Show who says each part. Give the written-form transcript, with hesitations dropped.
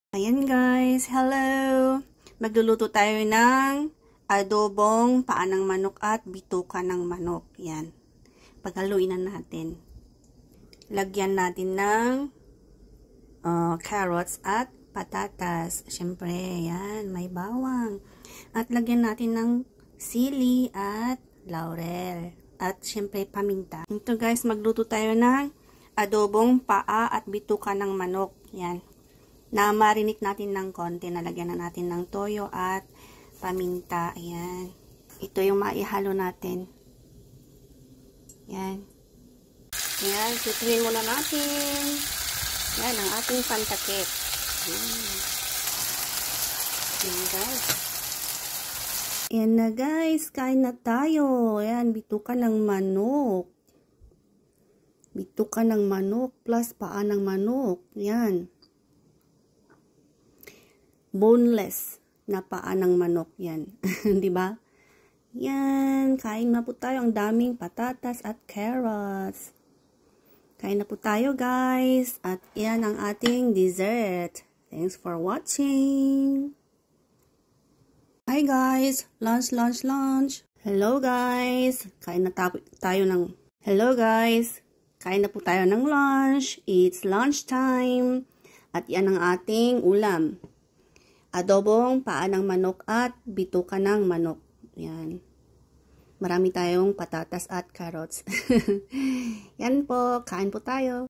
Speaker 1: Ayan guys, hello! Magluluto tayo ng adobong paa ng manok at bituka ng manok. Yan. Paghaluin na natin. Lagyan natin ng carrots at patatas. Siyempre, yan, may bawang. At lagyan natin ng sili at laurel. At siyempre, paminta. Ito guys, magluto tayo ng adobong paa at bituka ng manok. Yan. Na-marinate natin ng konti. Nalagyan na natin ng toyo at paminta. Ayan. Ito yung maihalo natin. Yan. Yan. Sutuin muna natin. Yan. Ang ating pantakip. Yan guys. Yan na guys. Kain na tayo. Yan. Bituka ng manok. Bituka ng manok plus paa ng manok. Yan. Boneless na paa ng manok yan. 'Di ba? Yan, kain na po tayo. Ang daming patatas at carrots. Kain na po tayo, guys. At yan ang ating dessert. Thanks for watching. Hi guys, lunch. Hello guys. Kain na tayo ng Hello guys. Kain na po tayo ng lunch. It's lunch time. At yan ang ating ulam. Adobong paa ng manok at bituka ng manok. Yan. Marami tayong patatas at carrots. Yan po. Kain po tayo.